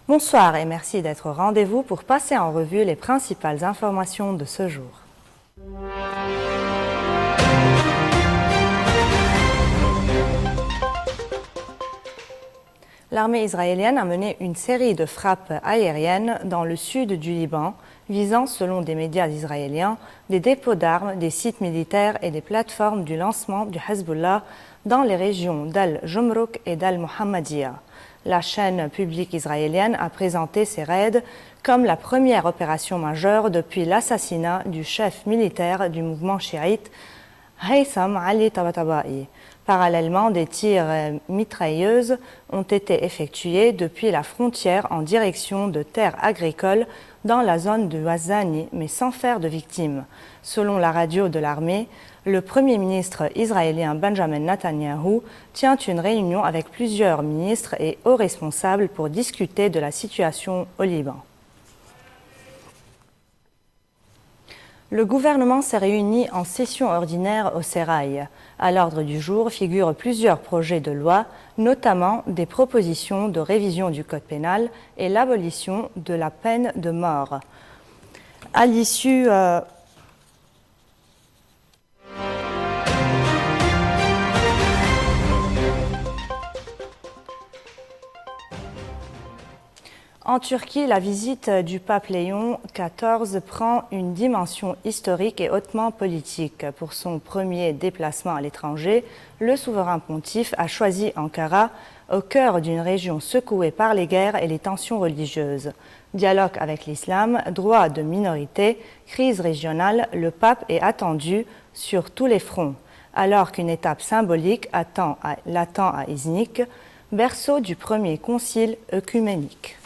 Bonsoir et merci d'être au rendez-vous pour passer en revue les principales informations de ce jour. L'armée israélienne a mené une série de frappes aériennes dans le sud du Liban, visant, selon des médias israéliens, des dépôts d'armes, des sites militaires et des plateformes du lancement du Hezbollah dans les régions d'Al-Jumrouk et d'Al-Mohammadiyya. La chaîne publique israélienne a présenté ces raids comme la première opération majeure depuis l'assassinat du chef militaire du mouvement chiite, Haytham Ali Tabatabai. Parallèlement, des tirs mitrailleuses ont été effectués depuis la frontière en direction de terres agricoles dans la zone de Wazani, mais sans faire de victimes. Selon la radio de l'armée, le Premier ministre israélien Benjamin Netanyahu tient une réunion avec plusieurs ministres et hauts responsables pour discuter de la situation au Liban. Le gouvernement s'est réuni en session ordinaire au Sérail. À l'ordre du jour figurent plusieurs projets de loi, notamment des propositions de révision du code pénal et l'abolition de la peine de mort. À l'issue En Turquie, la visite du pape Léon XIV prend une dimension historique et hautement politique. Pour son premier déplacement à l'étranger, le souverain pontife a choisi Ankara, au cœur d'une région secouée par les guerres et les tensions religieuses. Dialogue avec l'islam, droits de minorité, crise régionale, le pape est attendu sur tous les fronts, alors qu'une étape symbolique l'attend à Iznik, berceau du premier concile œcuménique.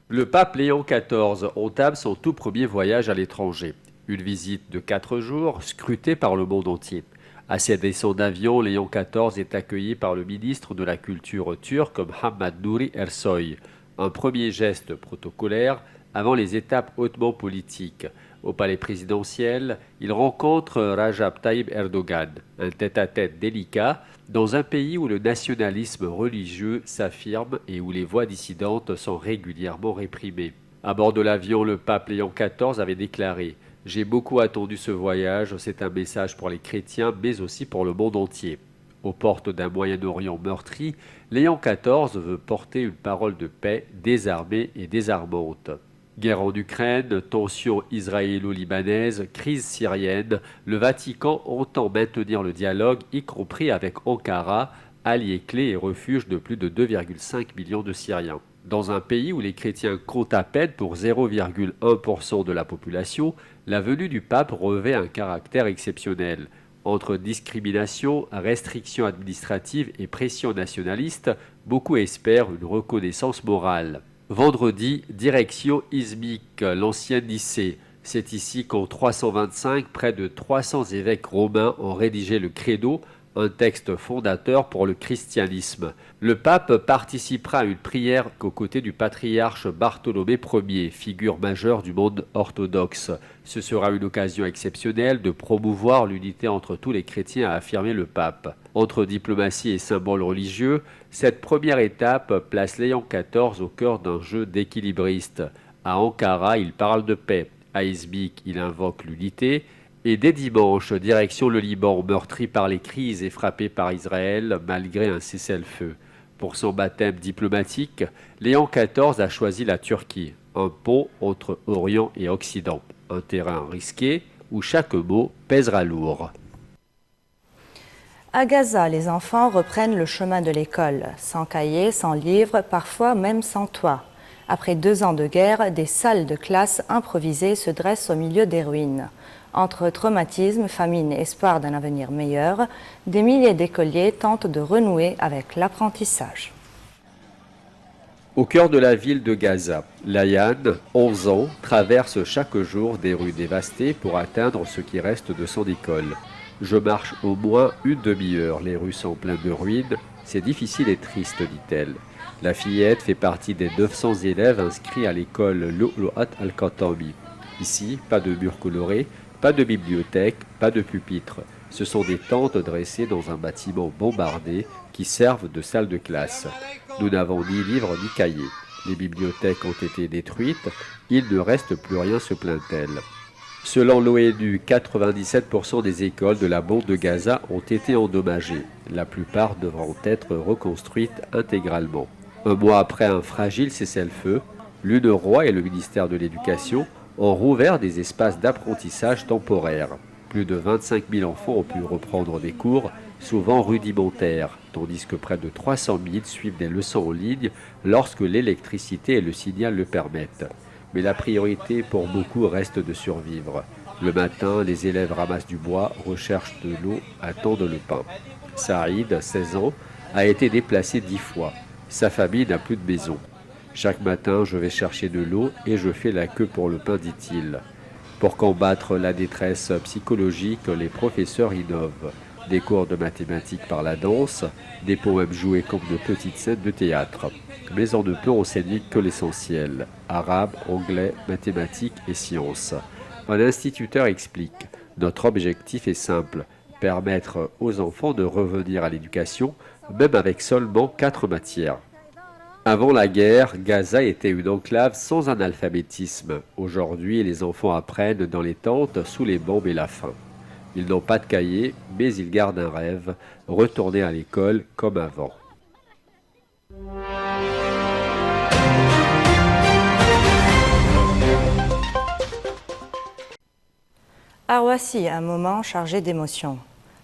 Le pape Léon XIV entame son tout premier voyage à l'étranger. Une visite de 4 jours, scrutée par le monde entier. À ses descentes d'avion, Léon XIV est accueilli par le ministre de la Culture turc, Muhammed Nouri Ersoy. Un premier geste protocolaire avant les étapes hautement politiques. Au palais présidentiel, il rencontre Recep Tayyip Erdogan, un tête-à-tête délicat, dans un pays où le nationalisme religieux s'affirme et où les voix dissidentes sont régulièrement réprimées. À bord de l'avion, le pape Léon XIV avait déclaré « J'ai beaucoup attendu ce voyage, c'est un message pour les chrétiens, mais aussi pour le monde entier ». Aux portes d'un Moyen-Orient meurtri, Léon XIV veut porter une parole de paix désarmée et désarmante. Guerre en Ukraine, tensions israélo-libanaises, crise syrienne, le Vatican entend maintenir le dialogue, y compris avec Ankara, allié clé et refuge de plus de 2,5 millions de Syriens. Dans un pays où les chrétiens comptent à peine pour 0,1% de la population, la venue du pape revêt un caractère exceptionnel. Entre discrimination, restrictions administratives et pression nationaliste, beaucoup espèrent une reconnaissance morale. Vendredi, direction Izmik, l'ancienne Nicée. C'est ici qu'en 325, près de 300 évêques romains ont rédigé le Credo, un texte fondateur pour le christianisme. Le pape participera à une prière aux côtés du patriarche Bartholomée Ier, figure majeure du monde orthodoxe. Ce sera une occasion exceptionnelle de promouvoir l'unité entre tous les chrétiens, a affirmé le pape. Entre diplomatie et symboles religieux, cette première étape place Léon XIV au cœur d'un jeu d'équilibristes. À Ankara, il parle de paix. À Izmik, il invoque l'unité. Et dès dimanche, direction le Liban, meurtri par les crises et frappé par Israël malgré un cessez-le-feu. Pour son baptême diplomatique, Léon XIV a choisi la Turquie, un pont entre Orient et Occident, un terrain risqué où chaque mot pèsera lourd. À Gaza, les enfants reprennent le chemin de l'école, sans cahiers, sans livres, parfois même sans toit. Après 2 ans de guerre, des salles de classe improvisées se dressent au milieu des ruines. Entre traumatisme, famine et espoir d'un avenir meilleur, des milliers d'écoliers tentent de renouer avec l'apprentissage. Au cœur de la ville de Gaza, Layan, 11 ans, traverse chaque jour des rues dévastées pour atteindre ce qui reste de son école. Je marche au moins une demi-heure, les rues sont pleines de ruines, c'est difficile et triste, dit-elle. La fillette fait partie des 900 élèves inscrits à l'école Lu'lu'at al-Khatami. Ici, pas de murs colorés, pas de bibliothèque, pas de pupitre. Ce sont des tentes dressées dans un bâtiment bombardé qui servent de salle de classe. Nous n'avons ni livres ni cahiers. Les bibliothèques ont été détruites. Il ne reste plus rien, se plaint-elle. Selon l'ONU, 97% des écoles de la bande de Gaza ont été endommagées. La plupart devront être reconstruites intégralement. Un mois après un fragile cessez-le-feu, l'UNRWA et le ministère de l'Éducation ont rouvert des espaces d'apprentissage temporaires. Plus de 25 000 enfants ont pu reprendre des cours, souvent rudimentaires, tandis que près de 300 000 suivent des leçons en ligne lorsque l'électricité et le signal le permettent. Mais la priorité pour beaucoup reste de survivre. Le matin, les élèves ramassent du bois, recherchent de l'eau, attendent le pain. Saïd, 16 ans, a été déplacé 10 fois. Sa famille n'a plus de maison. Chaque matin, je vais chercher de l'eau et je fais la queue pour le pain, dit-il. Pour combattre la détresse psychologique, les professeurs innovent. Des cours de mathématiques par la danse, des poèmes joués comme de petites scènes de théâtre. Mais on ne peut enseigner que l'essentiel, arabe, anglais, mathématiques et sciences. Un instituteur explique, notre objectif est simple, permettre aux enfants de revenir à l'éducation, même avec seulement 4 matières. Avant la guerre, Gaza était une enclave sans analphabétisme. Aujourd'hui, les enfants apprennent dans les tentes, sous les bombes et la faim. Ils n'ont pas de cahier, mais ils gardent un rêve, retourner à l'école comme avant. Voici un moment chargé d'émotions.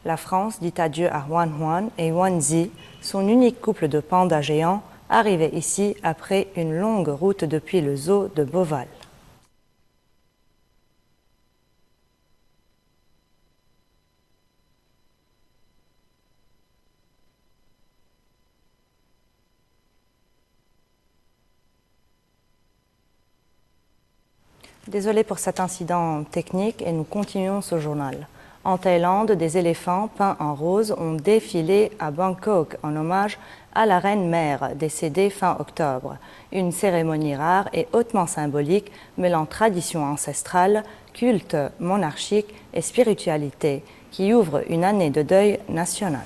La France dit adieu à Huan Huan et Huan Zi, son unique couple de pandas géants, arrivés ici après une longue route depuis le zoo de Beauval. Désolé pour cet incident technique et nous continuons ce journal. En Thaïlande, des éléphants peints en rose ont défilé à Bangkok en hommage à la reine mère décédée fin octobre. Une cérémonie rare et hautement symbolique mêlant tradition ancestrale, culte monarchique et spiritualité qui ouvre une année de deuil national.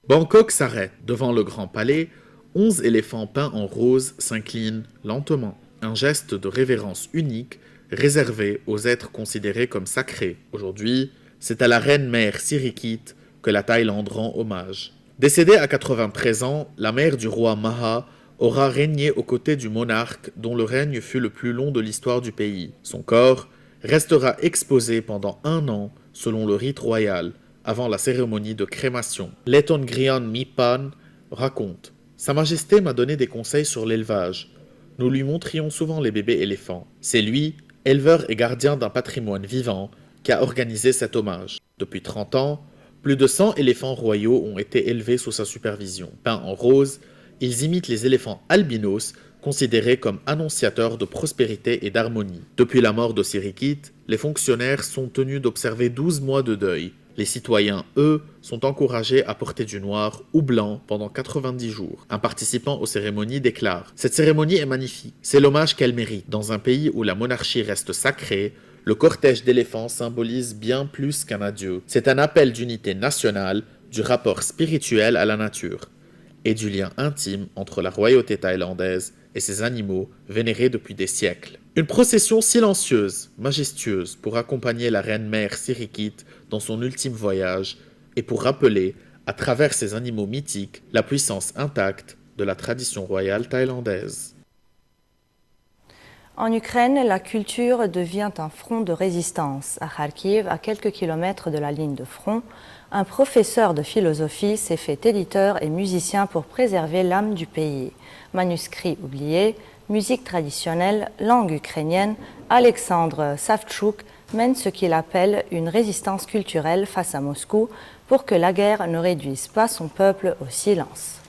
Bangkok s'arrête devant le Grand Palais. 11 éléphants peints en rose s'inclinent lentement. Un geste de révérence unique réservé aux êtres considérés comme sacrés. Aujourd'hui, c'est à la reine-mère Sirikit que la Thaïlande rend hommage. Décédée à 93 ans, la mère du roi Maha aura régné aux côtés du monarque dont le règne fut le plus long de l'histoire du pays. Son corps restera exposé pendant 1 an selon le rite royal, avant la cérémonie de crémation. Letongrian Mipan raconte « Sa Majesté m'a donné des conseils sur l'élevage. Nous lui montrions souvent les bébés éléphants. C'est lui, éleveur et gardien d'un patrimoine vivant, qui a organisé cet hommage. Depuis 30 ans, plus de 100 éléphants royaux ont été élevés sous sa supervision. Peints en rose, ils imitent les éléphants albinos, considérés comme annonciateurs de prospérité et d'harmonie. Depuis la mort de Sirikit, les fonctionnaires sont tenus d'observer 12 mois de deuil. Les citoyens, eux, sont encouragés à porter du noir ou blanc pendant 90 jours. Un participant aux cérémonies déclare « Cette cérémonie est magnifique. C'est l'hommage qu'elle mérite. Dans un pays où la monarchie reste sacrée, le cortège d'éléphants symbolise bien plus qu'un adieu. C'est un appel d'unité nationale, du rapport spirituel à la nature et du lien intime entre la royauté thaïlandaise et ses animaux vénérés depuis des siècles. Une procession silencieuse, majestueuse, pour accompagner la reine-mère Sirikit dans son ultime voyage et pour rappeler, à travers ces animaux mythiques, la puissance intacte de la tradition royale thaïlandaise. En Ukraine, la culture devient un front de résistance. À Kharkiv, à quelques kilomètres de la ligne de front, un professeur de philosophie s'est fait éditeur et musicien pour préserver l'âme du pays. Manuscrits oubliés, musique traditionnelle, langue ukrainienne, Alexandre Savtchouk mène ce qu'il appelle une résistance culturelle face à Moscou pour que la guerre ne réduise pas son peuple au silence.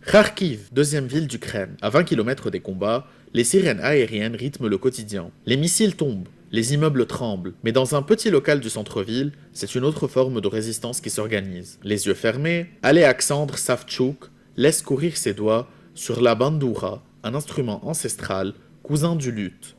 Kharkiv, deuxième ville d'Ukraine. À 20 km des combats, les sirènes aériennes rythment le quotidien. Les missiles tombent, les immeubles tremblent, mais dans un petit local du centre-ville, c'est une autre forme de résistance qui s'organise. Les yeux fermés, Alexandre Savtchouk laisse courir ses doigts sur la bandoura, un instrument ancestral, cousin du luth.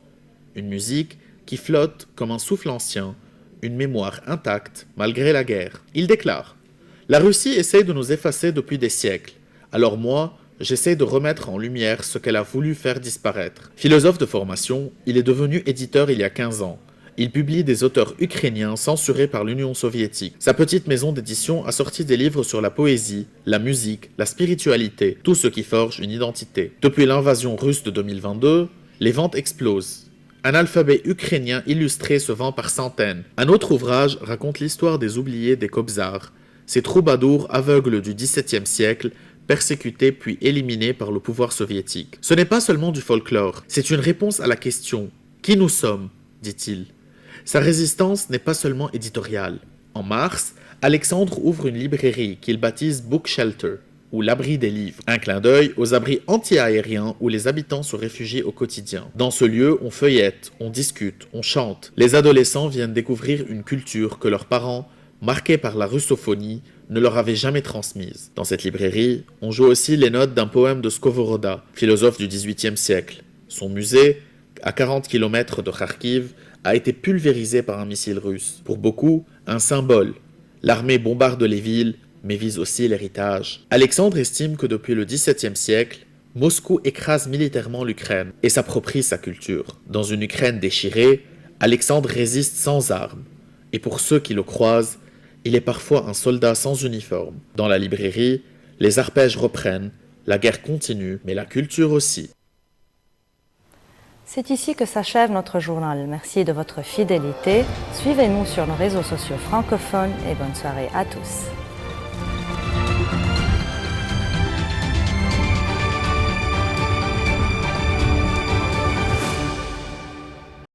Une musique qui flotte comme un souffle ancien, une mémoire intacte malgré la guerre. Il déclare « La Russie essaie de nous effacer depuis des siècles. Alors moi, j'essaie de remettre en lumière ce qu'elle a voulu faire disparaître. » Philosophe de formation, il est devenu éditeur il y a 15 ans. Il publie des auteurs ukrainiens censurés par l'Union soviétique. Sa petite maison d'édition a sorti des livres sur la poésie, la musique, la spiritualité, tout ce qui forge une identité. Depuis l'invasion russe de 2022, les ventes explosent. Un alphabet ukrainien illustré se vend par centaines. Un autre ouvrage raconte l'histoire des oubliés des Kobzars, ces troubadours aveugles du XVIIe siècle, persécutés puis éliminés par le pouvoir soviétique. Ce n'est pas seulement du folklore, c'est une réponse à la question « Qui nous sommes ?» dit-il. Sa résistance n'est pas seulement éditoriale. En mars, Alexandre ouvre une librairie qu'il baptise Book Shelter, ou l'abri des livres, un clin d'œil aux abris anti-aériens où les habitants se réfugient au quotidien. Dans ce lieu, on feuillette, on discute, on chante. Les adolescents viennent découvrir une culture que leurs parents, marqués par la russophonie, ne leur avaient jamais transmise. Dans cette librairie, on joue aussi les notes d'un poème de Skovoroda, philosophe du XVIIIe siècle. Son musée, à 40 km de Kharkiv, a été pulvérisé par un missile russe. Pour beaucoup, un symbole. L'armée bombarde les villes, mais vise aussi l'héritage. Alexandre estime que depuis le XVIIe siècle, Moscou écrase militairement l'Ukraine et s'approprie sa culture. Dans une Ukraine déchirée, Alexandre résiste sans armes. Et pour ceux qui le croisent, il est parfois un soldat sans uniforme. Dans la librairie, les arpèges reprennent, la guerre continue, mais la culture aussi. C'est ici que s'achève notre journal. Merci de votre fidélité. Suivez-nous sur nos réseaux sociaux francophones et bonne soirée à tous.